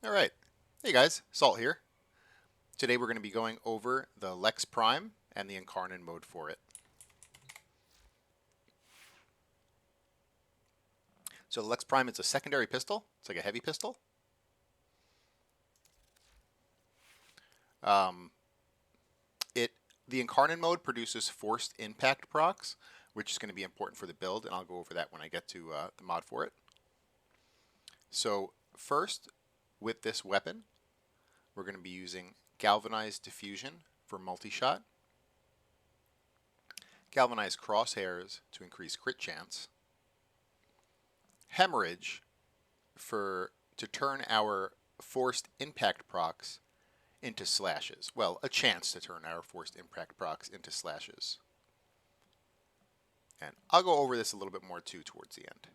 All right. Hey guys, Salt here. Today we're going to be going over the Lex Prime and the Incarnon mode for it. So the Lex Prime is a secondary pistol. It's like a heavy pistol. Um, it the Incarnon mode produces forced impact procs, which is going to be important for the build, and I'll go over that when I get to the mod for it. So first, with this weapon, we're going to be using Galvanized Diffusion for multi-shot, Galvanized Crosshairs to increase crit chance, Hemorrhage to turn our forced impact procs into slashes. Well, a chance to turn our forced impact procs into slashes. And I'll go over this a little bit more too towards the end.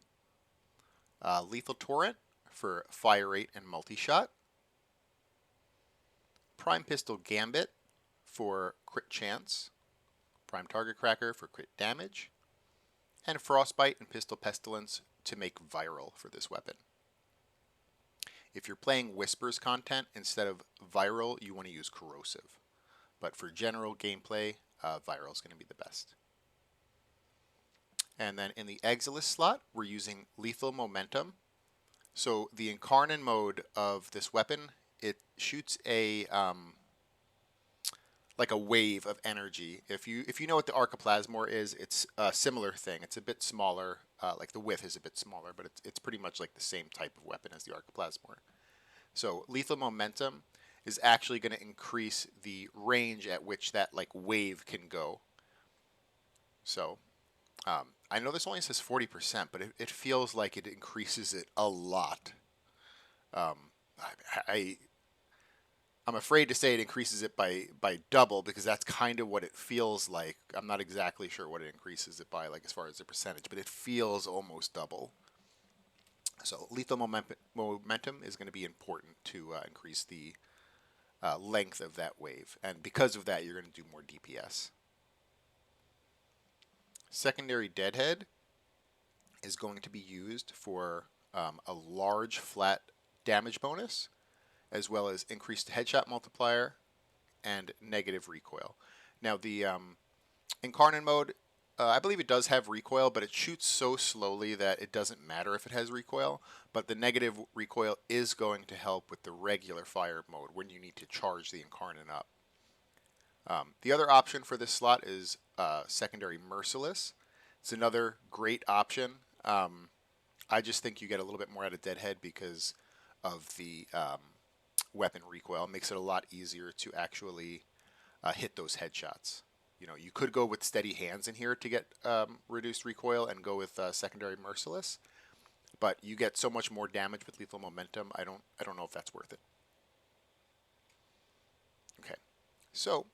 Lethal Torrent for fire rate and multi-shot. Prime Pistol Gambit for crit chance. Prime Target Cracker for crit damage. And Frostbite and Pistol Pestilence to make viral for this weapon. If you're playing Whispers content, instead of viral, you want to use corrosive. But for general gameplay, viral is going to be the best. And then in the Exilis slot, we're using Lethal Momentum. So the Incarnon mode of this weapon, it shoots a like a wave of energy. If you know what the Archiplasmor is, it's a similar thing. It's a bit smaller, like the width is a bit smaller, but it's pretty much like the same type of weapon as the Archiplasmor. So Lethal Momentum is actually going to increase the range at which that like wave can go. So I know this only says 40%, but it feels like it increases it a lot. I'm afraid to say it increases it by double because that's kind of what it feels like. I'm not exactly sure what it increases it by, like as far as the percentage, but it feels almost double. So lethal momentum is going to be important to increase the length of that wave, and because of that, you're going to do more DPS. Secondary Deadhead is going to be used for a large flat damage bonus, as well as increased headshot multiplier and negative recoil. Now the Incarnon mode, I believe it does have recoil, but it shoots so slowly that it doesn't matter if it has recoil, but the negative recoil is going to help with the regular fire mode when you need to charge the Incarnon up. The other option for this slot is secondary Merciless. It's another great option. I just think you get a little bit more out of Deadhead because of the weapon recoil. It makes it a lot easier to actually hit those headshots. You know, you could go with Steady Hands in here to get reduced recoil and go with secondary Merciless, but you get so much more damage with Lethal Momentum. I don't know if that's worth it. Okay, so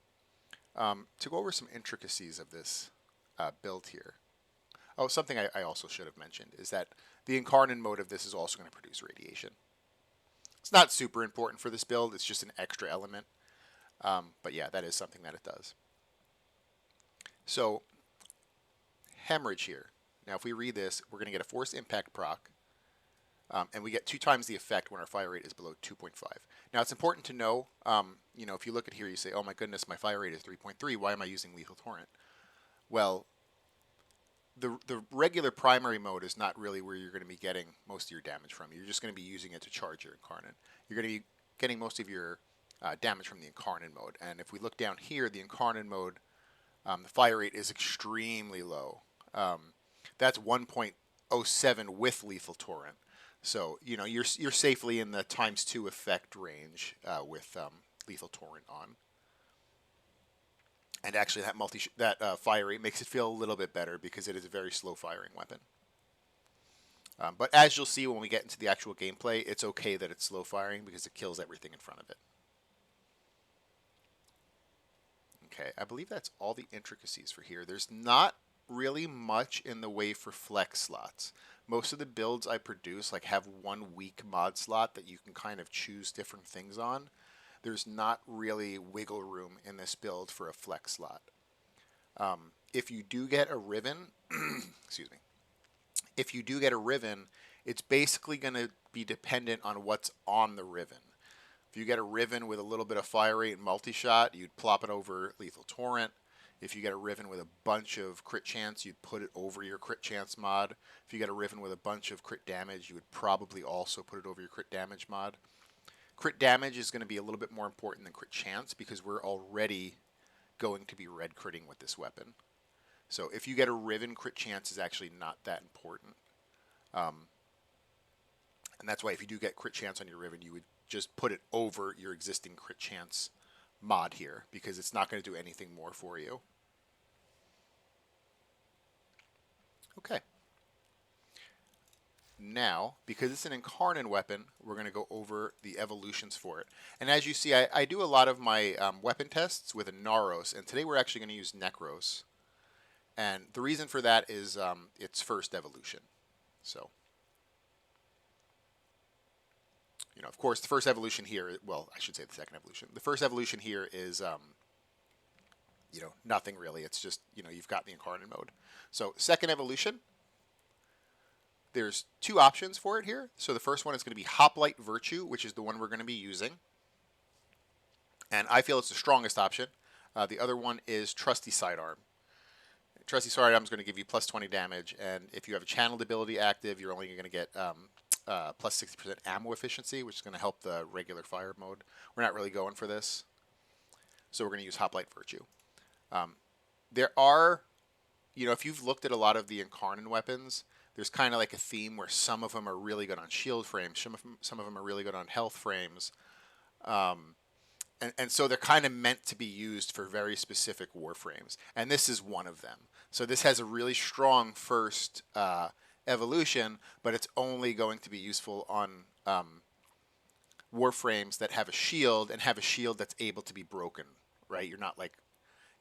to go over some intricacies of this build here. Oh, something I also should have mentioned is that the Incarnon mode of this is also going to produce radiation. It's not super important for this build, it's just an extra element. But yeah, that is something that it does. So, Hemorrhage here. Now if we read this, we're going to get a Force Impact proc, and we get 2 times the effect when our fire rate is below 2.5. Now it's important to know, you know, if you look at here, you say, oh my goodness, my fire rate is 3.3, why am I using Lethal Torrent? Well, the regular primary mode is not really where you're going to be getting most of your damage from. You're just going to be using it to charge your Incarnon. You're going to be getting most of your damage from the Incarnon mode. And if we look down here, the Incarnon mode, the fire rate is extremely low. That's 1.07 with Lethal Torrent. So, you know, you're safely in the ×2 effect range with Lethal Torrent on. And actually, that fire rate makes it feel a little bit better because it is a very slow firing weapon. But as you'll see when we get into the actual gameplay, it's okay that it's slow firing because it kills everything in front of it. Okay, I believe that's all the intricacies for here. There's not really much in the way for flex slots. Most of the builds I produce like have one weak mod slot that you can kind of choose different things on. There's not really wiggle room in this build for a flex slot. If you do get a Riven, excuse me, if you do get a Riven, it's basically going to be dependent on what's on the Riven. If you get a Riven with a little bit of fire rate and multi-shot, you'd plop it over Lethal Torrent. If you get a Riven with a bunch of crit chance, you'd put it over your crit chance mod. If you get a Riven with a bunch of crit damage, you would probably also put it over your crit damage mod. Crit damage is going to be a little bit more important than crit chance because we're already going to be red critting with this weapon. So if you get a Riven, crit chance is actually not that important. And that's why if you do get crit chance on your Riven, you would just put it over your existing crit chance mod here because it's not going to do anything more for you. Okay. Now, because it's an Incarnon weapon, we're going to go over the evolutions for it. And as you see, I do a lot of my weapon tests with a Naros, and today we're actually going to use Necros. And the reason for that is its first evolution. So, you know, of course, the first evolution here, well, I should say the second evolution. The first evolution here is, you know, nothing really. It's just, you know, you've got the Incarnon mode. So, second evolution. There's two options for it here. So the first one is going to be Hoplite Virtue, which is the one we're going to be using. And I feel it's the strongest option. The other one is Trusty Sidearm. Trusty Sidearm is going to give you plus 20 damage. And if you have a channeled ability active, you're only going to get plus 60% ammo efficiency, which is going to help the regular fire mode. We're not really going for this. So we're going to use Hoplite Virtue. There are, you know, if you've looked at a lot of the Incarnon weapons, there's kind of like a theme where some of them are really good on shield frames, some of them are really good on health frames, and so they're kind of meant to be used for very specific warframes, and this is one of them. So this has a really strong first evolution, but it's only going to be useful on warframes that have a shield and have a shield that's able to be broken, right? You're not like,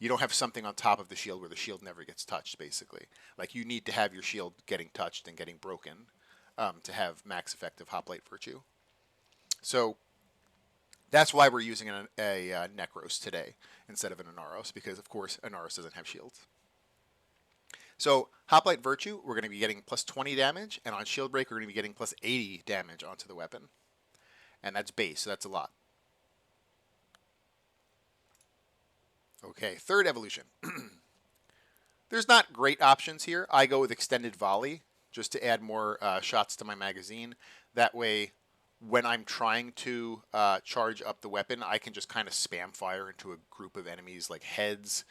you don't have something on top of the shield where the shield never gets touched, basically. Like, you need to have your shield getting touched and getting broken to have max effective Hoplite Virtue. So that's why we're using a Necros today instead of an Inaros, because, of course, Inaros doesn't have shields. So Hoplite Virtue, we're going to be getting plus 20 damage, and on Shield Break, we're going to be getting plus 80 damage onto the weapon. And that's base, so that's a lot. Okay, third evolution. There's not great options here. I go with Extended Volley just to add more shots to my magazine. That way, when I'm trying to charge up the weapon, I can just kind of spam fire into a group of enemies like heads,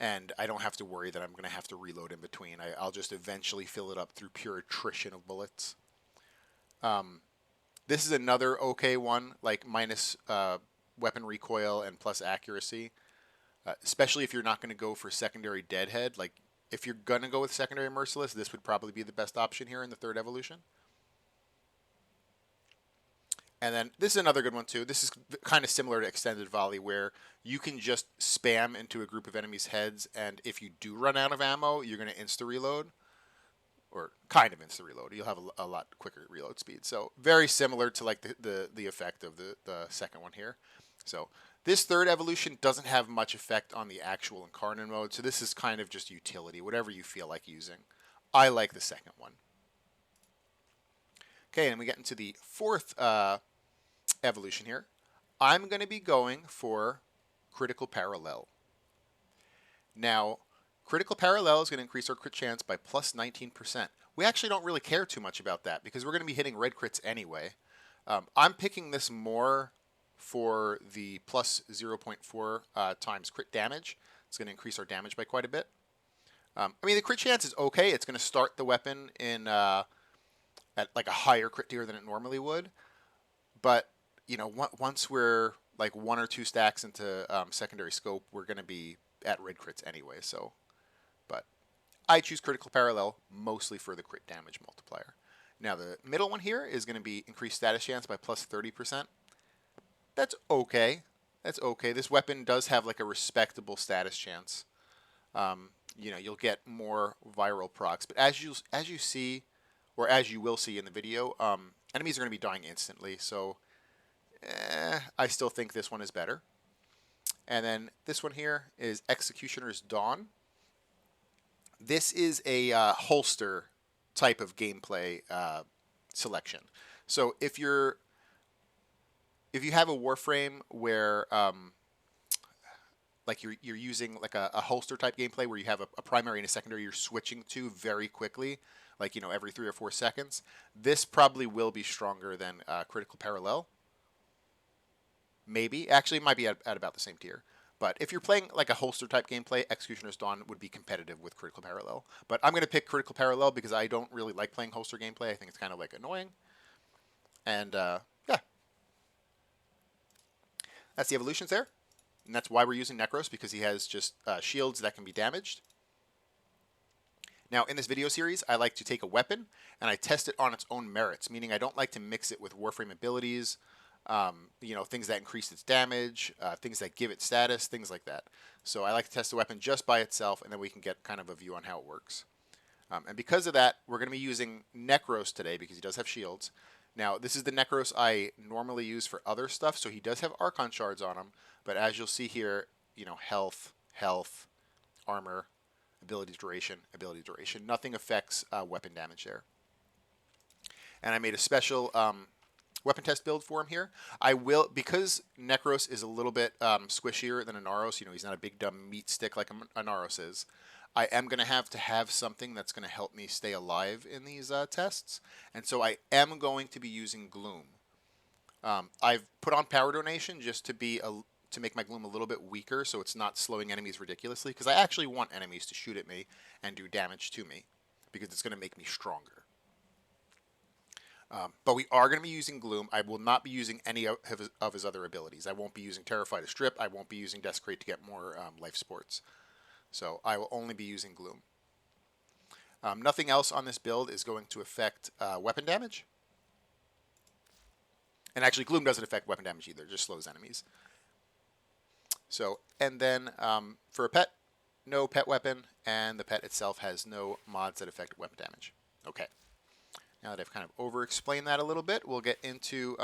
and I don't have to worry that I'm going to have to reload in between. I'll just eventually fill it up through pure attrition of bullets. This is another okay one, like minus weapon recoil and plus accuracy. Especially if you're not going to go for secondary Deadhead. Like, if you're going to go with secondary Merciless, this would probably be the best option here in the third evolution. And then this is another good one too. This is kind of similar to Extended Volley, where you can just spam into a group of enemies' heads, and if you do run out of ammo, you're going to insta-reload. Or kind of insta-reload. You'll have a lot quicker reload speed. So very similar to like the effect of the second one here. So this third evolution doesn't have much effect on the actual Incarnon mode, so this is kind of just utility, whatever you feel like using. I like the second one. Okay, and we get into the fourth evolution here. I'm going to be going for Critical Parallel. Now, Critical Parallel is going to increase our crit chance by plus 19%. We actually don't really care too much about that because we're going to be hitting red crits anyway. I'm picking this more for the plus 0.4 times crit damage. It's going to increase our damage by quite a bit. I mean, the crit chance is okay. It's going to start the weapon in at like a higher crit tier than it normally would. But, you know, once we're like 1 or 2 stacks into secondary scope, we're going to be at red crits anyway. So, but I choose Critical Parallel mostly for the crit damage multiplier. Now, the middle one here is going to be increased status chance by plus 30%. That's okay. That's okay. This weapon does have like a respectable status chance. You know, you'll get more viral procs, but as you see, or as you will see in the video, enemies are going to be dying instantly. So, I still think this one is better. And then this one here is Executioner's Dawn. This is a holster type of gameplay selection. So if you have a Warframe where like you're using like a holster type gameplay where you have a primary and a secondary you're switching to very quickly, like every 3 or 4 seconds, this probably will be stronger than Critical Parallel. Maybe. Actually, it might be at about the same tier. But if you're playing like a holster type gameplay, Executioner's Dawn would be competitive with Critical Parallel. But I'm going to pick Critical Parallel because I don't really like playing holster gameplay. I think it's kind of like annoying. And yeah, that's the evolutions there. And that's why we're using Necros, because he has just shields that can be damaged. Now, in this video series, I like to take a weapon and I test it on its own merits, meaning I don't like to mix it with Warframe abilities, things that increase its damage, things that give it status, things like that. So I like to test the weapon just by itself, and then we can get kind of a view on how it works. And because of that, we're going to be using Necros today because he does have shields. Now, this is the Necros I normally use for other stuff, so he does have Archon shards on him, but as you'll see here, health, armor, ability duration. Nothing affects weapon damage there. And I made a special weapon test build for him here. I will, because Necros is a little bit squishier than a Naros, he's not a big dumb meat stick like a Naros is, I am going to have something that's going to help me stay alive in these tests. And so I am going to be using Gloom. I've put on Power Donation just to make my Gloom a little bit weaker so it's not slowing enemies ridiculously, because I actually want enemies to shoot at me and do damage to me because it's going to make me stronger. But we are going to be using Gloom. I will not be using any of his other abilities. I won't be using Terrify to strip. I won't be using Desecrate to get more life supports. So I will only be using Gloom. Nothing else on this build is going to affect weapon damage. And actually, Gloom doesn't affect weapon damage either. It just slows enemies. So, and then for a pet, no pet weapon, and the pet itself has no mods that affect weapon damage. Okay. Now that I've kind of over-explained that a little bit, we'll get into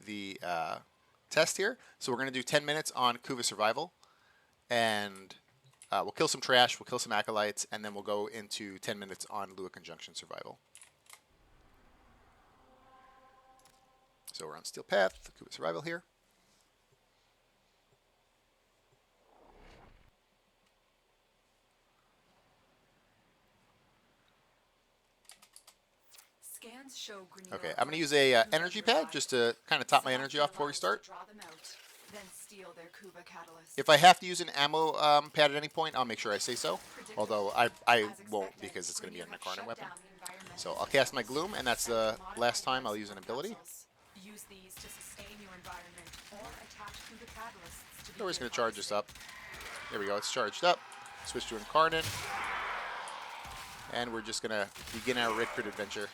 the test here. So we're going to do 10 minutes on Kuva Survival, and we'll kill some trash, we'll kill some acolytes, and then we'll go into 10 minutes on Lua Conjunction Survival. So we're on Steel Path, Kuva Survival here. Okay, I'm going to use a energy pad just to kind of top my energy off before we start. If I have to use an ammo pad at any point, I'll make sure I say so. Although I won't, because it's going to be an Incarnon weapon. So I'll cast my Gloom, and that's the last time I'll use an ability. We're just going to charge this up. There we go, it's charged up. Switch to Incarnon. And we're just going to begin our Red Crit adventure.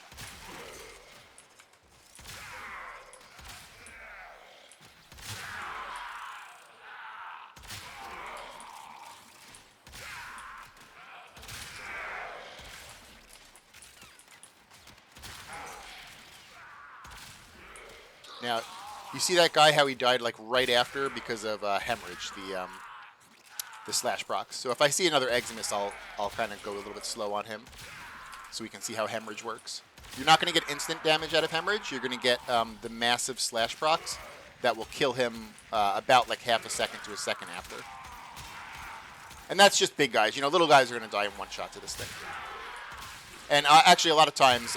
Now, you see that guy, how he died like right after because of hemorrhage, the slash procs. So if I see another Eximus, I'll kind of go a little bit slow on him so we can see how hemorrhage works. You're not going to get instant damage out of hemorrhage. You're going to get the massive slash procs that will kill him about like half a second to a second after. And that's just big guys. Little guys are going to die in one shot to this thing. And actually, a lot of times,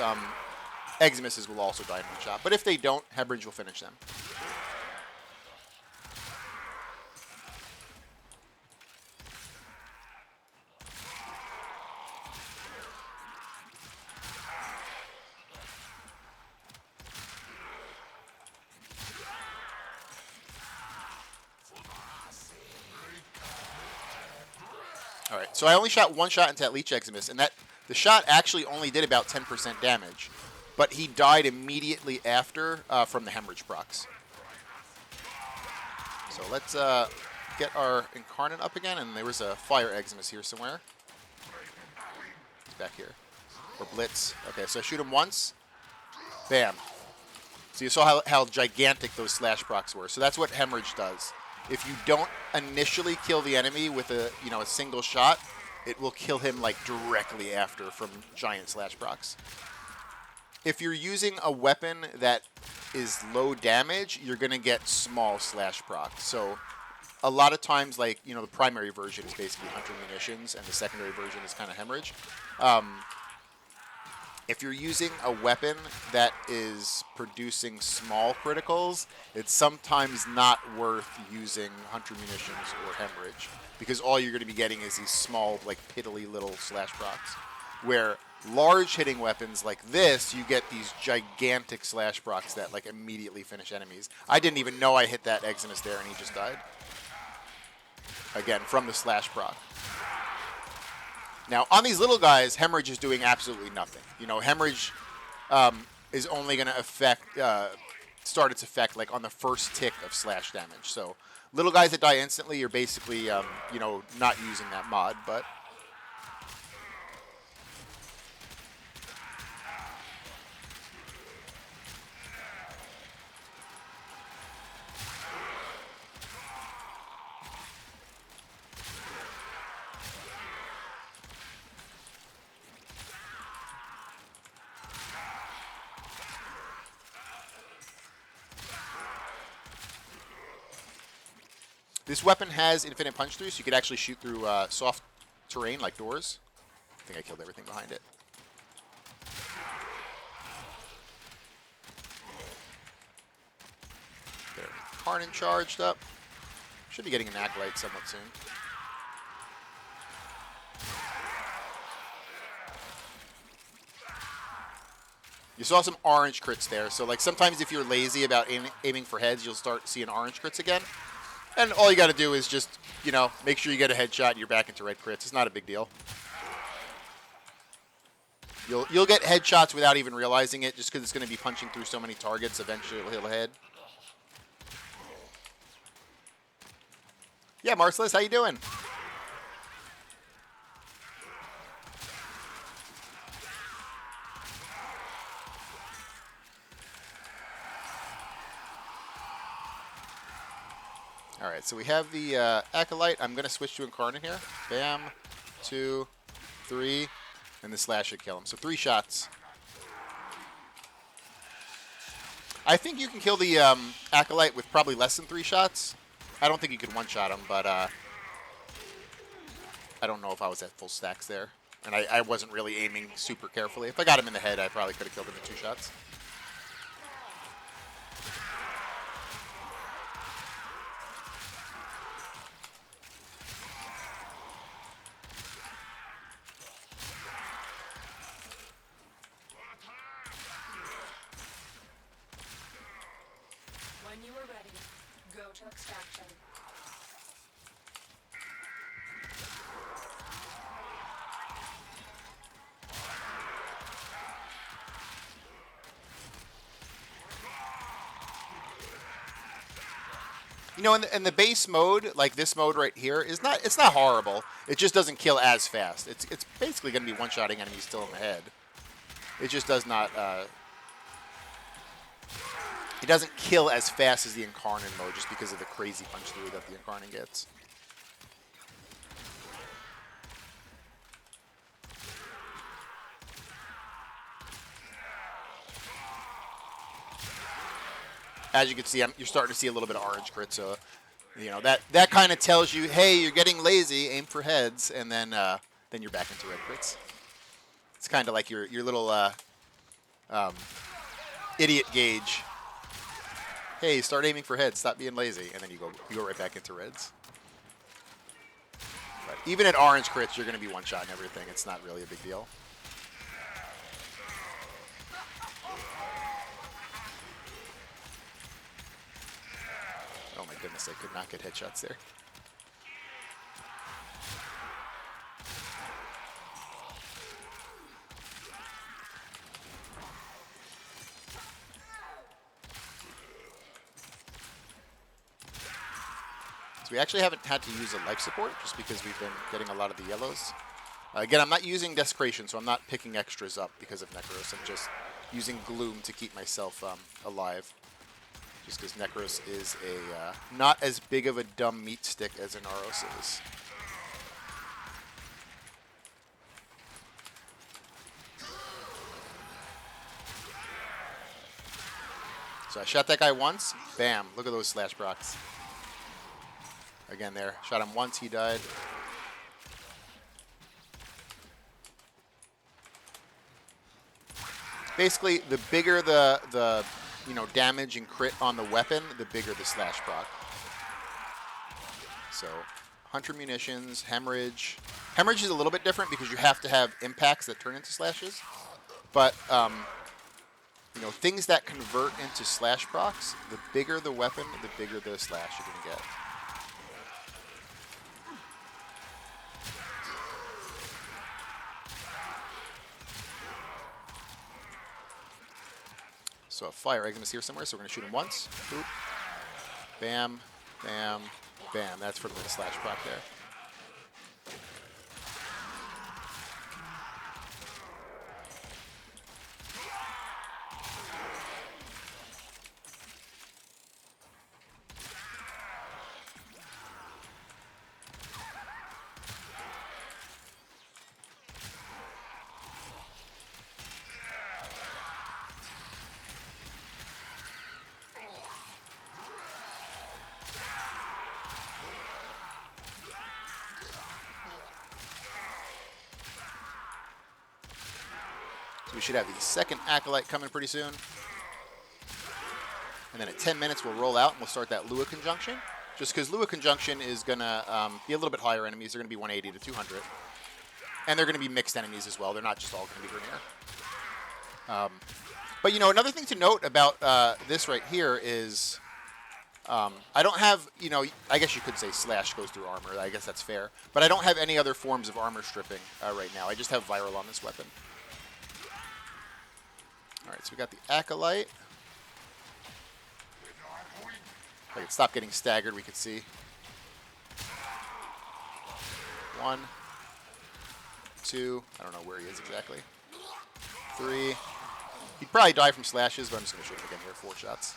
Eximuses will also die in one shot. But if they don't, hemorrhage will finish them. All right, so I only shot one shot into that Leech Eximus, and the shot actually only did about 10% damage. But he died immediately after from the hemorrhage procs. So let's get our Incarnon up again, and there was a Fire Eximus here somewhere. He's back here. Or Blitz. Okay, so I shoot him once. Bam. So you saw how gigantic those slash procs were. So that's what hemorrhage does. If you don't initially kill the enemy with a single shot, it will kill him like directly after from giant slash procs. if you're using a weapon that is low damage, you're going to get small slash proc. So a lot of times, like, you know, the primary version is basically Hunter Munitions, and the secondary version is kind of Hemorrhage. If you're using a weapon that is producing small criticals, it's sometimes not worth using Hunter Munitions or Hemorrhage, because all you're going to be getting is these small, like, piddly little slash procs. Where large hitting weapons like this, you get these gigantic slash procs that, like, immediately finish enemies. I didn't even know I hit that Exodus there, and he just died. Again, from the slash proc. Now, on these little guys, Hemorrhage is doing absolutely nothing. You know, Hemorrhage is only going to start its effect, like, on the first tick of slash damage. So, little guys that die instantly, you're basically, you know, not using that mod, but... This weapon has infinite punch through, so you could actually shoot through soft terrain like doors. I think I killed everything behind it. Get our Incarnon charged up. Should be getting an Acolyte somewhat soon. You saw some orange crits there, so like sometimes if you're lazy about aiming for heads, you'll start seeing orange crits again. And all you got to do is just, you know, make sure you get a headshot and you're back into red crits. It's not a big deal. You'll get headshots without even realizing it, just because it's going to be punching through so many targets. Eventually it'll hit a head. Yeah, Marcellus, how you doing? All right, so we have the Acolyte. I'm going to switch to Incarnon here. Bam, 2, 3, and the slash should kill him. So 3 shots. I think you can kill the Acolyte with probably less than 3 shots. I don't think you can one-shot him, but I don't know if I was at full stacks there. And I wasn't really aiming super carefully. If I got him in the head, I probably could have killed him in 2 shots. When you are ready, go to extraction. You know, in the base mode, like this mode right here, it's not horrible. It just doesn't kill as fast. It's basically going to be one-shotting enemies still in the head. It just does not. It doesn't kill as fast as the Incarnon mode, just because of the crazy punch through that the Incarnon gets. As you can see, you're starting to see a little bit of orange crit, so you know that kind of tells you, hey, you're getting lazy. Aim for heads, and then you're back into red crits. It's kind of like your little idiot gauge. Hey, start aiming for heads. Stop being lazy, and then you go right back into reds. But even at orange crits, you're going to be one shot and everything. It's not really a big deal. Oh my goodness, I could not get headshots there. So we actually haven't had to use a life support just because we've been getting a lot of the yellows. Again, I'm not using Desecration, so I'm not picking extras up because of Necros. I'm just using Gloom to keep myself alive. Just because Necros is a not as big of a dumb meat stick as Inaros is. So I shot that guy once. Bam. Look at those slash procs. Again there. Shot him once. He died. Basically, the bigger the damage and crit on the weapon, the bigger the slash proc. So, Hunter munitions, hemorrhage. Hemorrhage is a little bit different because you have to have impacts that turn into slashes. But things that convert into slash procs, the bigger the weapon, the bigger the slash you're gonna get. So a fire egg is here somewhere, so we're going to shoot him once. Boop. Bam, bam, bam. That's for the slash proc there. We should have the second Acolyte coming pretty soon. And then at 10 minutes, we'll roll out and we'll start that Lua Conjunction. Just because Lua Conjunction is going to be a little bit higher enemies. They're going to be 180 to 200. And they're going to be mixed enemies as well. They're not just all going to be Grenier. But, another thing to note about this right here is I don't have, I guess you could say slash goes through armor. I guess that's fair. But I don't have any other forms of armor stripping right now. I just have viral on this weapon. All right, so we got the Acolyte. If I could stop getting staggered, we could see. 1, 2, I don't know where he is exactly. 3. He'd probably die from slashes, but I'm just going to shoot him again here. 4 shots.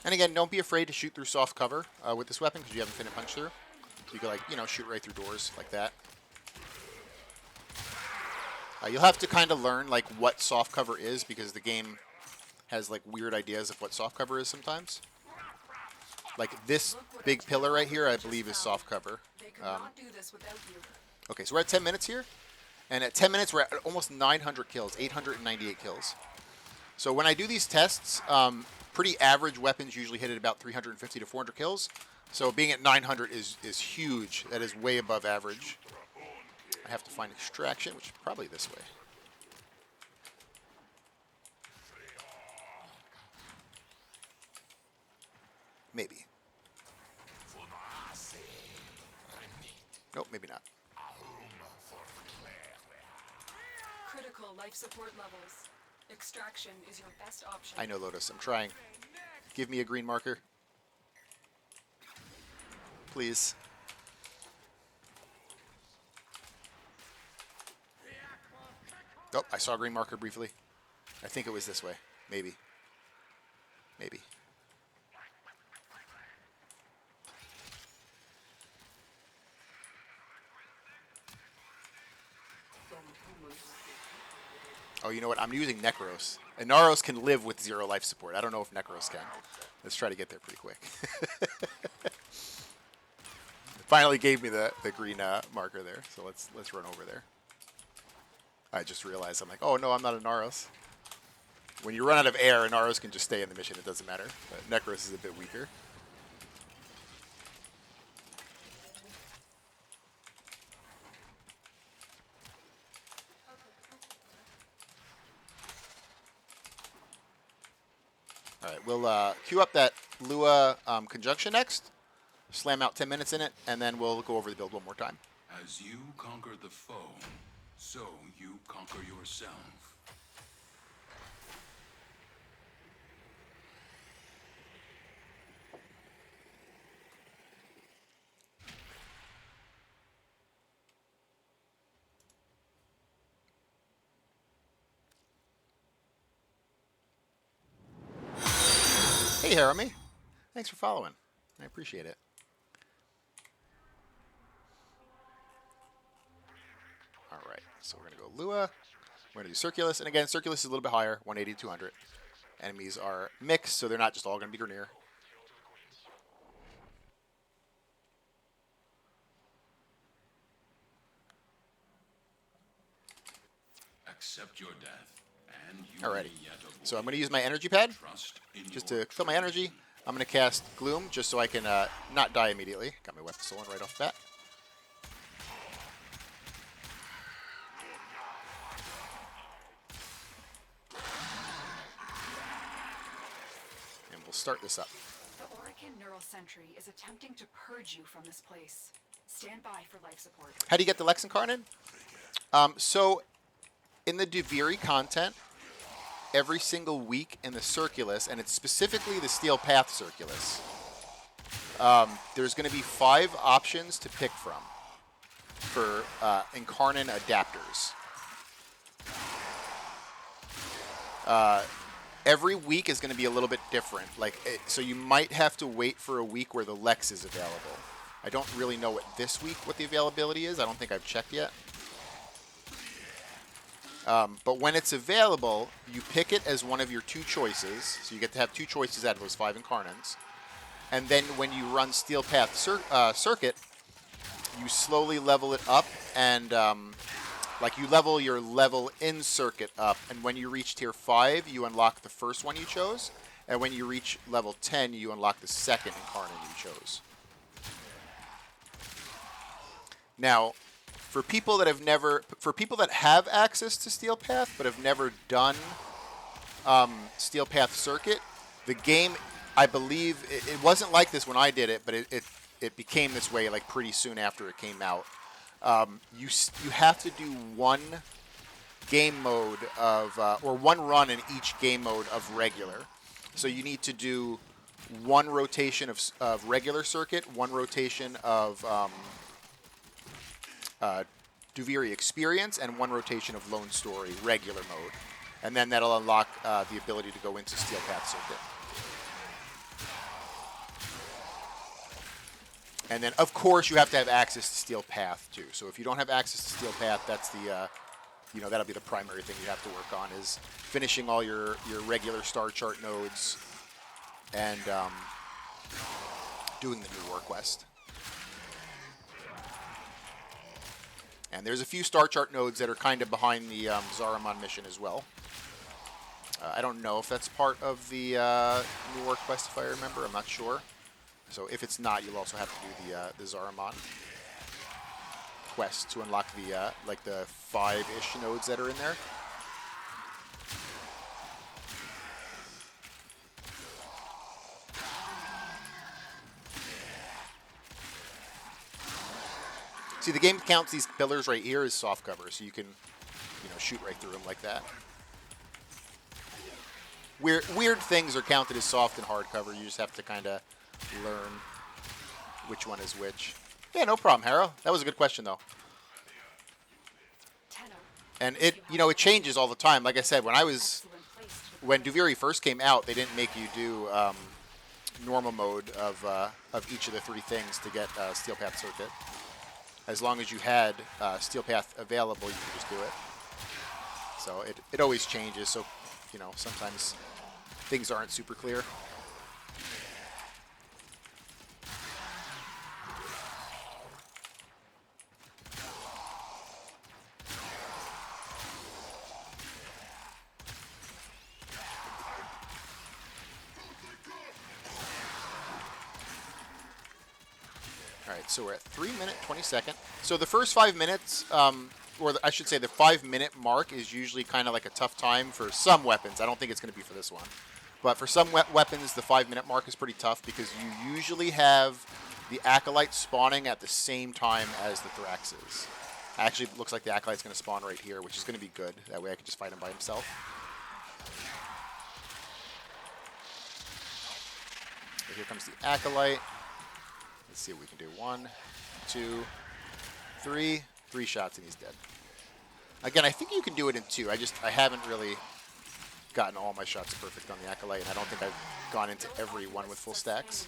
And again, don't be afraid to shoot through soft cover with this weapon because you haven't been punch through. So you can, shoot right through doors like that. You'll have to kind of learn, what soft cover is because the game has, weird ideas of what soft cover is sometimes. Like this big pillar right here, I believe, is soft cover. Okay, so we're at 10 minutes here. And at 10 minutes, we're at almost 900 kills, 898 kills. So when I do these tests, pretty average weapons usually hit at about 350 to 400 kills. So being at 900 is huge. That is way above average. I have to find extraction, which is probably this way. Maybe. Nope, maybe not. Critical life support levels. Extraction is your best option. I know, Lotus. I'm trying. Give me a green marker. Please. Oh, I saw a green marker briefly. I think it was this way. Maybe. Maybe. Oh, you know what? I'm using Necros. And Naros can live with 0 life support. I don't know if Necros can. Let's try to get there pretty quick. It finally gave me the green marker there. So let's run over there. I just realized, I'm like, oh no, I'm not a Naros. When you run out of air, Naros can just stay in the mission. It doesn't matter. But Necros is a bit weaker. All right, we'll queue up that Lua conjunction next, slam out 10 minutes in it, and then we'll go over the build one more time. As you conquer the foe, so you conquer yourself. Hey, Harami. Thanks for following. I appreciate it. All right, so we're going to go Lua. We're going to do Circulus. And again, Circulus is a little bit higher, 180 to 200. Enemies are mixed, so they're not just all going to be Grineer. Accept your death, and you Alrighty. may yet avoid So I'm going to use my energy pad trust in just your to fill my energy. chosen. I'm going to cast Gloom just so I can not die immediately. Got my weapon stolen right off the bat. And we'll start this up. The Orican Neural Sentry is attempting to purge you from this place. Stand by for life support. How do you get the Lex Incarnon? So in the Duviri content, every single week in the Circulus, and it's specifically the Steel Path Circulus, there's going to be 5 options to pick from for Incarnon adapters. Every week is going to be a little bit different. So you might have to wait for a week where the Lex is available. I don't really know what the availability is. I don't think I've checked yet. But when it's available, you pick it as one of your 2 choices. So you get to have 2 choices out of those 5 Incarnons. And then when you run Steel Path Circuit, you slowly level it up, and you level your level in circuit up. And when you reach tier 5, you unlock the first one you chose. And when you reach level 10, you unlock the second Incarnon you chose. Now, for people that have access to Steel Path but have never done Steel Path Circuit, the game, I believe, it wasn't like this when I did it, but it became this way like pretty soon after it came out. You have to do one game mode of or one run in each game mode of regular. So you need to do one rotation of regular circuit, one rotation of Duviri Experience, and one rotation of Lone Story regular mode. And then that'll unlock the ability to go into Steel Path Circuit. And then, of course, you have to have access to Steel Path, too. So if you don't have access to Steel Path, that's the, that'll be the primary thing you have to work on, is finishing all your regular star chart nodes and doing the new war quest. And there's a few star chart nodes that are kind of behind the Zaramon mission as well. I don't know if that's part of the new war quest, if I remember. I'm not sure. So if it's not, you'll also have to do the Zaramon quest to unlock the the 5-ish nodes that are in there. See, the game counts these pillars right here as soft cover, so you can, shoot right through them like that. Weird things are counted as soft and hard cover. You just have to kind of learn which one is which. Yeah, no problem, Harrow. That was a good question, though. And it changes all the time. Like I said, when Duviri first came out, they didn't make you do normal mode of each of the 3 things to get Steel Path Circuit. As long as you had Steel Path available, you could just do it. So it always changes. So, sometimes things aren't super clear. Alright, so we're at 3 minute 22nd. So the first 5 minutes, I should say the 5-minute mark is usually kind of like a tough time for some weapons. I don't think it's going to be for this one. But for some weapons, the 5-minute mark is pretty tough because you usually have the Acolyte spawning at the same time as the Thraxes. Actually, it looks like the Acolyte's going to spawn right here, which is going to be good. That way I can just fight him by himself. So here comes the Acolyte. Let's see what we can do. 1, 2, 3. 3 shots and he's dead. Again, I think you can do it in 2. I haven't really gotten all my shots perfect on the Acolyte, and I don't think I've gone into every one with full stacks.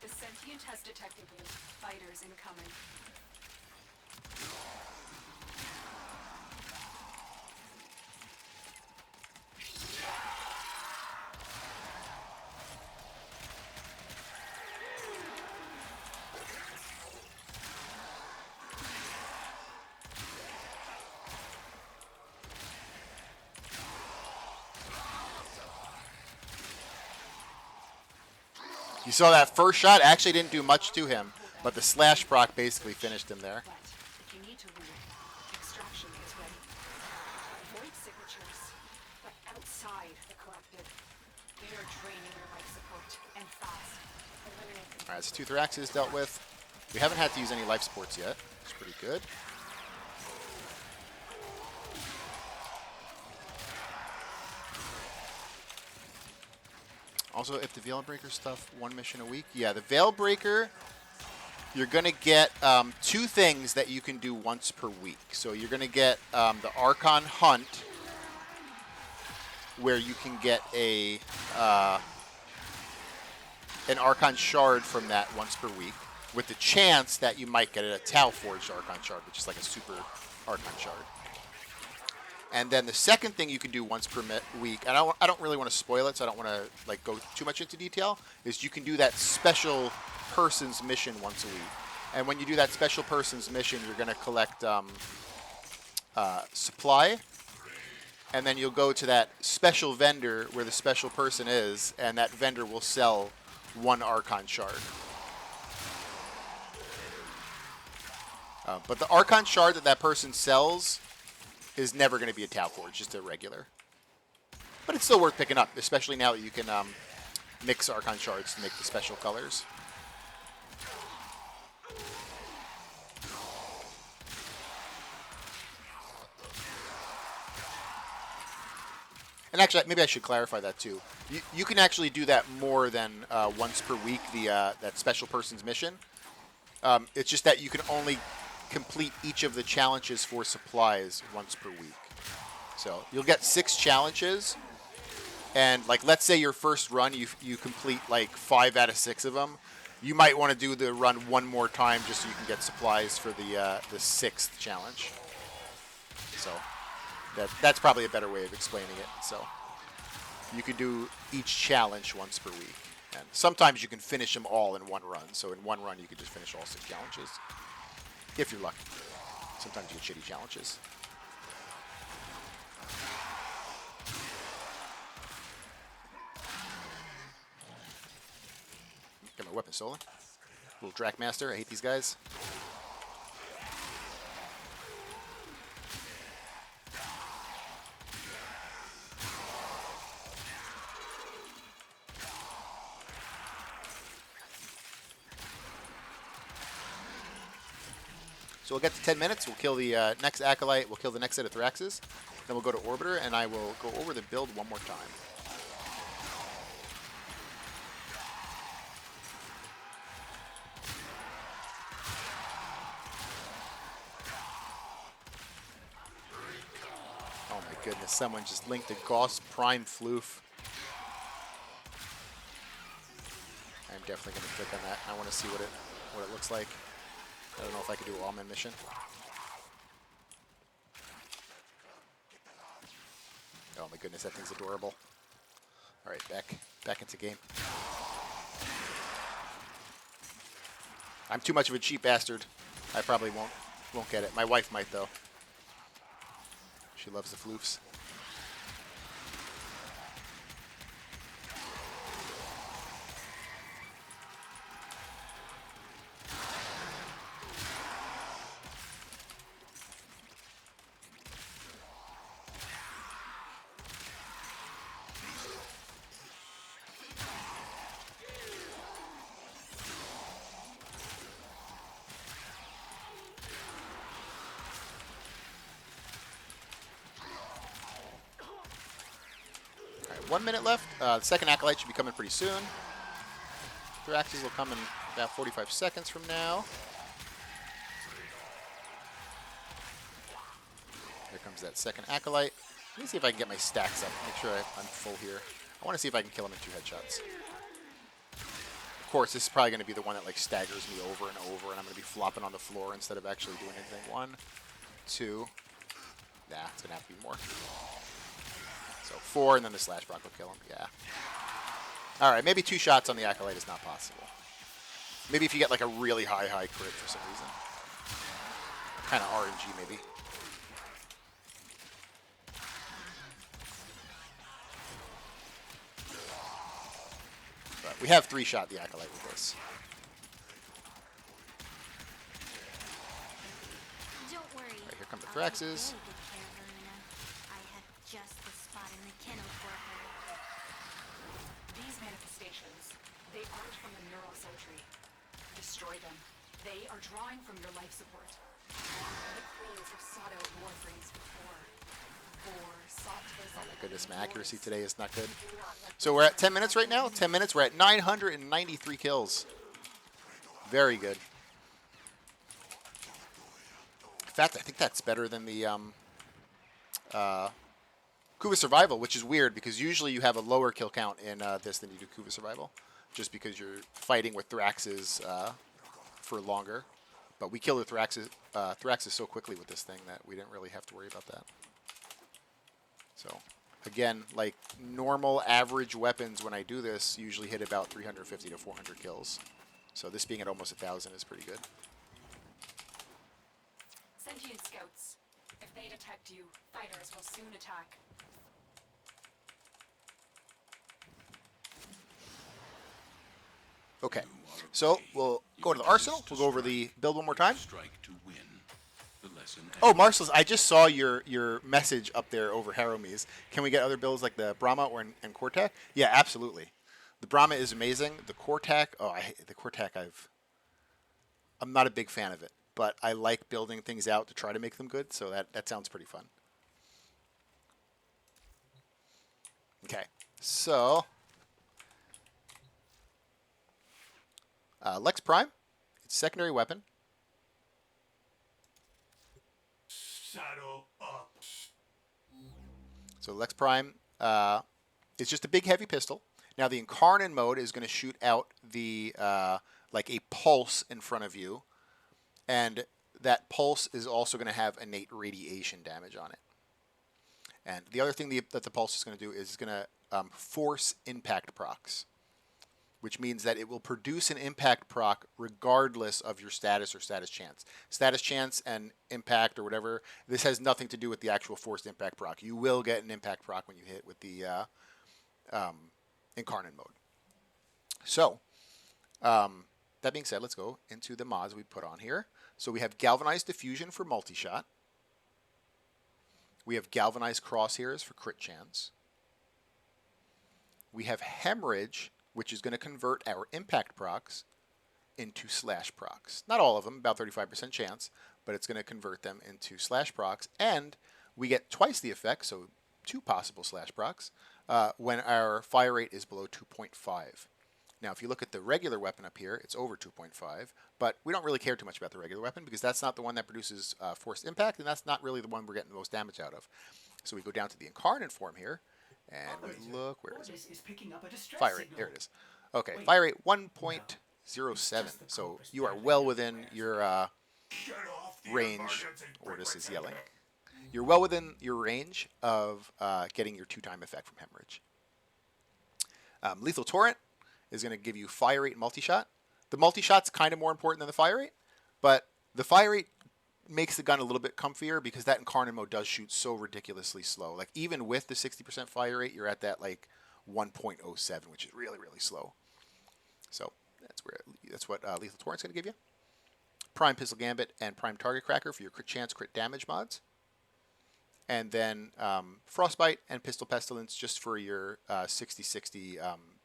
The sentient has detected you. Fighters incoming. You saw that first shot actually didn't do much to him, but the slash proc basically finished him there. But if you need to win, extraction is ready. Avoid signatures, but outside the collective. We are draining your life support, and fast. Eliminate. All right, so 2 Thraxes dealt with. We haven't had to use any life supports yet. It's pretty good. Also, if the Veilbreaker stuff, 1 mission a week. Yeah, the Veilbreaker, you're going to get 2 things that you can do once per week. So you're going to get the Archon Hunt, where you can get an Archon Shard from that once per week, with the chance that you might get a Tau Forged Archon Shard, which is like a super Archon Shard. And then the second thing you can do once per week, and I don't really want to spoil it, so I don't want to like go too much into detail, is you can do that special person's mission once a week. And when you do that special person's mission, you're going to collect supply, and then you'll go to that special vendor where the special person is, and that vendor will sell 1 Archon Shard. But the Archon Shard that person sells is never going to be a Tau Forge, just a regular. But it's still worth picking up, especially now that you can mix Archon Shards to make the special colors. And actually, maybe I should clarify that too. You can actually do that more than once per week, that special person's mission. It's just that you can only complete each of the challenges for supplies once per week. So you'll get 6 challenges, and like let's say your first run you complete like 5 out of 6 of them. You might want to do the run 1 more time just so you can get supplies for the 6th challenge. So that's probably a better way of explaining it. So you can do each challenge once per week, and sometimes you can finish them all in 1 run. So in 1 run you can just finish all 6 challenges. If you're lucky. Sometimes you get shitty challenges. Got my weapon stolen. Little Drakmaster. I hate these guys. So we'll get to 10 minutes. We'll kill the next Acolyte. We'll kill the next set of Thraxes. Then we'll go to Orbiter, and I will go over the build one more time. Oh my goodness, someone just linked a Gauss Prime Floof. I'm definitely going to click on that. I want to see what it looks like. I don't know if I can do a Wallman mission. Oh my goodness, that thing's adorable. All right, back into game. I'm too much of a cheap bastard. I probably won't get it. My wife might though. She loves the floofs. 1 minute left. The second Acolyte should be coming pretty soon. Thraxes will come in about 45 seconds from now. Here comes that second Acolyte. Let me see if I can get my stacks up. Make sure I'm full here. I want to see if I can kill him in 2 headshots. Of course, this is probably going to be the one that like staggers me over and over, and I'm going to be flopping on the floor instead of actually doing anything. 1, 2. Nah, it's going to have to be more. So 4, and then the Slash Rock will kill him. Yeah. All right, maybe 2 shots on the Acolyte is not possible. Maybe if you get like a really high crit for some reason. Kind of RNG maybe. But we have 3-shot the Acolyte with this. Don't worry. All right, here come the Thraxes. I have just the spot in the kennel for her. These manifestations, they aren't from the neural sentry. Destroy them. They are drawing from your life support. The queens have sought out Warframes before. Oh my goodness, my accuracy today is not good. So we're at 10 minutes right now. 10 minutes, we're at 993 kills. Very good. In fact, I think that's better than the Kuva Survival, which is weird because usually you have a lower kill count in this than you do Kuva Survival, just because you're fighting with Thraxes for longer. But we kill the Thraxes so quickly with this thing that we didn't really have to worry about that. So, again, like normal average weapons when I do this usually hit about 350 to 400 kills. So this being at almost 1,000 is pretty good. Sentient scouts. If they detect you, fighters will soon attack. Okay, so we'll go to the arsenal. We'll go over the build one more time. Strike to win. The lesson Oh, Marcel's, I just saw your message up there over Harrowme's. Can we get other builds like the Brahma or and Kortak? Yeah, absolutely. The Brahma is amazing. The Kortak, the Kortak I'm not a big fan of it, but I like building things out to try to make them good, so that sounds pretty fun. Okay, so Lex Prime, it's secondary weapon. Saddle up. So Lex Prime is just a big heavy pistol. Now the Incarnon mode is going to shoot out the like a pulse in front of you, and that pulse is also going to have innate radiation damage on it. And the other thing that the pulse is going to do is it's going to force impact procs, which means that it will produce an impact proc regardless of your status or status chance. Status chance and impact or whatever, this has nothing to do with the actual forced impact proc. You will get an impact proc when you hit with the Incarnon mode. So, that being said, let's go into the mods we put on here. So we have Galvanized Diffusion for multi-shot. We have Galvanized Crosshairs for crit chance. We have Hemorrhage, which is going to convert our impact procs into slash procs. Not all of them, about 35% chance, but it's going to convert them into slash procs. And we get twice the effect, so 2 possible slash procs, when our fire rate is below 2.5. Now, if you look at the regular weapon up here, it's over 2.5, but we don't really care too much about the regular weapon because that's not the one that produces forced impact, and that's not really the one we're getting the most damage out of. So we go down to the Incarnon form here, and we look, where is it? Is picking up a distress Fire rate, signal. there it is. Okay, Wait. fire rate 1.07, so you are well within your Shut off the range, emergency or this is frequency. yelling. You're well within your range of getting your 2-time effect from Hemorrhage. Lethal Torrent is going to give you fire rate and multi-shot. The multi-shot's kind of more important than the fire rate, but the fire rate makes the gun a little bit comfier because that Incarnon mode does shoot so ridiculously slow. Like even with the 60% fire rate, you're at that like 1.07, which is really, really slow. So that's what Lethal Torrent's going to give you. Prime Pistol Gambit and Prime Target Cracker for your crit chance, crit damage mods. And then Frostbite and Pistol Pestilence just for your 60-60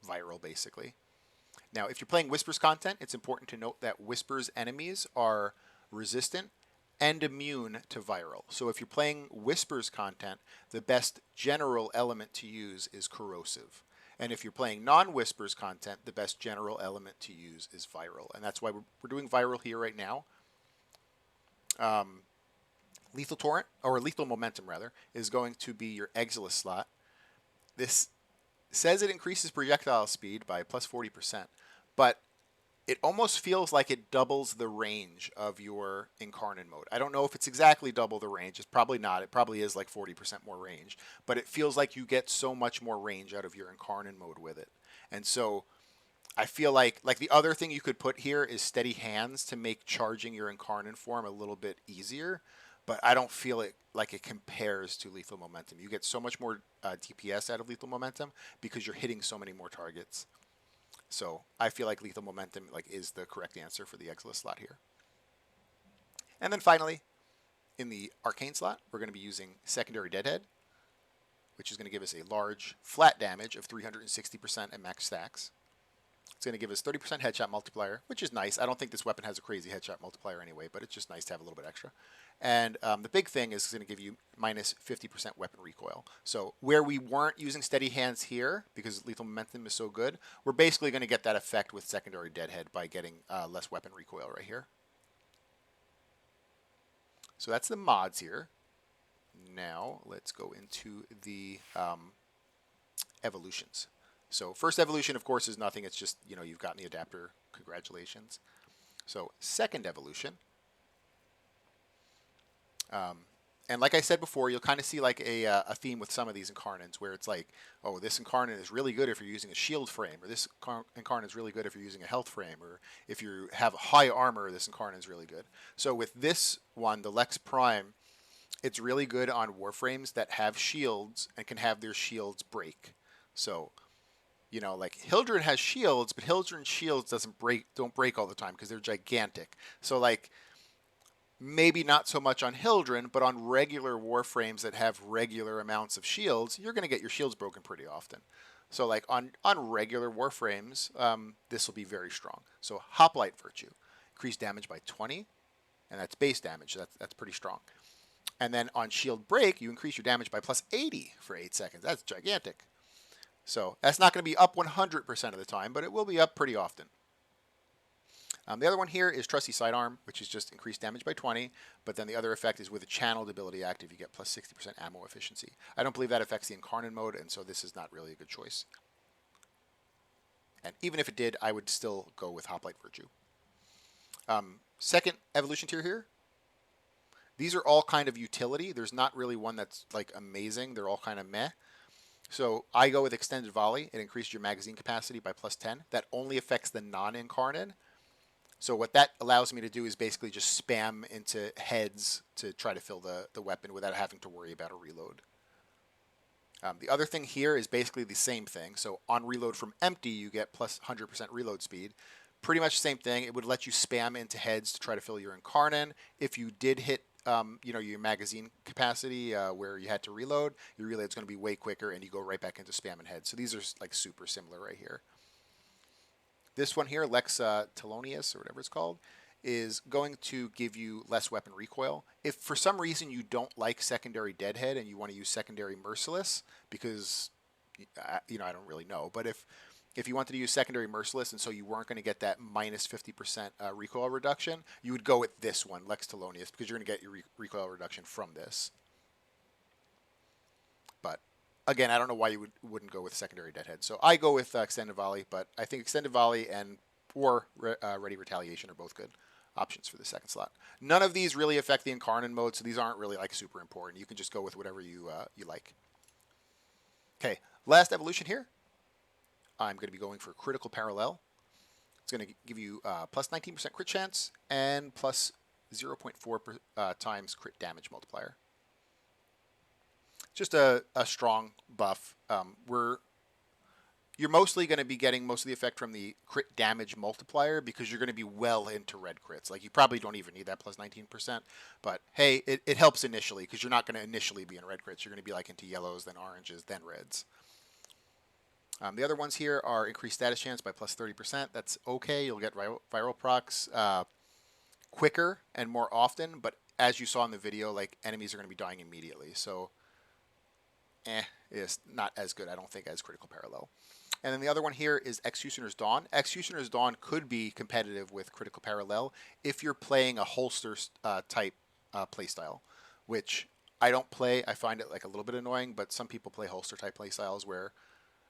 viral, basically. Now, if you're playing Whispers content, it's important to note that Whispers enemies are resistant and immune to viral. So if you're playing Whispers content, the best general element to use is corrosive. And if you're playing non-Whispers content, the best general element to use is viral. And that's why we're doing viral here right now. Lethal Torrent, or Lethal Momentum rather, is going to be your Exilus slot. This says it increases projectile speed by plus 40%, but it almost feels like it doubles the range of your Incarnon mode. I don't know if it's exactly double the range. It's probably not. It probably is like 40% more range, but it feels like you get so much more range out of your Incarnon mode with it. And so I feel like the other thing you could put here is steady hands to make charging your Incarnon form a little bit easier, but I don't feel it like it compares to Lethal Momentum. You get so much more DPS out of Lethal Momentum because you're hitting so many more targets. So I feel like Lethal Momentum is the correct answer for the Exilus slot here. And then finally, in the Arcane slot, we're going to be using Secondary Deadhead, which is going to give us a large flat damage of 360% at max stacks. It's going to give us 30% headshot multiplier, which is nice. I don't think this weapon has a crazy headshot multiplier anyway, but it's just nice to have a little bit extra. And the big thing is it's going to give you minus 50% weapon recoil. So where we weren't using steady hands here, because Lethal Momentum is so good, we're basically going to get that effect with Secondary Deadhead by getting less weapon recoil right here. So that's the mods here. Now let's go into the evolutions. So first evolution, of course, is nothing. It's just, you've gotten the adapter. Congratulations. So second evolution. And like I said before, you'll kind of see like a theme with some of these Incarnons where it's like, oh, this Incarnon is really good if you're using a shield frame, or this Incarnon is really good if you're using a health frame, or if you have high armor, this Incarnon is really good. So with this one, the Lex Prime, it's really good on Warframes that have shields and can have their shields break. So like Hildren has shields, but Hildren's shields don't break all the time because they're gigantic. So like maybe not so much on Hildren, but on regular Warframes that have regular amounts of shields, you're going to get your shields broken pretty often. So like on regular Warframes, this will be very strong. So Hoplite Virtue, increase damage by 20, and that's base damage. That's pretty strong. And then on Shield Break, you increase your damage by plus 80 for 8 seconds. That's gigantic. So that's not going to be up 100% of the time, but it will be up pretty often. The other one here is Trusty Sidearm, which is just increased damage by 20, but then the other effect is with a channeled ability active, you get plus 60% ammo efficiency. I don't believe that affects the Incarnon mode, and so this is not really a good choice. And even if it did, I would still go with Hoplite Virtue. Second evolution tier here. These are all kind of utility. There's not really one that's like amazing. They're all kind of meh. So I go with Extended Volley. It increases your magazine capacity by plus 10. That only affects the non-Incarnon. So what that allows me to do is basically just spam into heads to try to fill the weapon without having to worry about a reload. The other thing here is basically the same thing. So on reload from empty, you get plus 100% reload speed. Pretty much the same thing. It would let you spam into heads to try to fill your Incarnon. If you did hit your magazine capacity where you had to reload, your reload's going to be way quicker, and you go right back into spamming heads. So these are like super similar right here. This one here, Lex Telonius, or whatever it's called, is going to give you less weapon recoil. If for some reason you don't like Secondary Deadhead and you want to use Secondary Merciless, because I don't really know, but if you wanted to use Secondary Merciless and so you weren't going to get that minus 50% recoil reduction, you would go with this one, Lex Telonius, because you're going to get your recoil reduction from this. But again, I don't know why you wouldn't go with Secondary Deadhead. So I go with Extended Volley, but I think Extended Volley or Ready Retaliation are both good options for the second slot. None of these really affect the Incarnon mode, so these aren't really like super important. You can just go with whatever you like. Okay, last evolution here. I'm going to be going for Critical Parallel. It's going to give you plus 19% crit chance and plus 0.4 times crit damage multiplier. Just a strong buff. You're mostly going to be getting most of the effect from the crit damage multiplier because you're going to be well into red crits. Like you probably don't even need that plus 19%, but hey, it helps initially because you're not going to initially be in red crits. You're going to be like into yellows, then oranges, then reds. The other ones here are increased status chance by plus 30%. That's okay. You'll get viral procs. quicker and more often, but as you saw in the video, like enemies are going to be dying immediately. So, it's not as good, I don't think, as Critical Parallel. And then the other one here is Executioner's Dawn. Executioner's Dawn could be competitive with Critical Parallel if you're playing a holster type playstyle, which I don't play. I find it like a little bit annoying, but some people play holster type playstyles where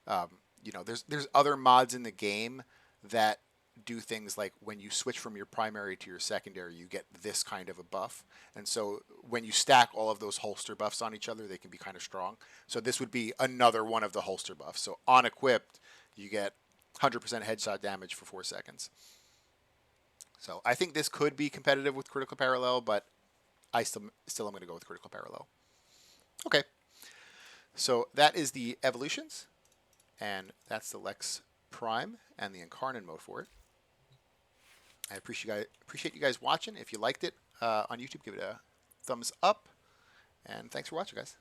there's other mods in the game that do things like when you switch from your primary to your secondary, you get this kind of a buff. And so when you stack all of those holster buffs on each other, they can be kind of strong. So this would be another one of the holster buffs. So on equipped, you get 100% headshot damage for 4 seconds. So I think this could be competitive with Critical Parallel, but I still am going to go with Critical Parallel. Okay. So that is the evolutions, and that's the Lex Prime and the Incarnon mode for it. I appreciate you guys watching. If you liked it on YouTube, give it a thumbs up. And thanks for watching, guys.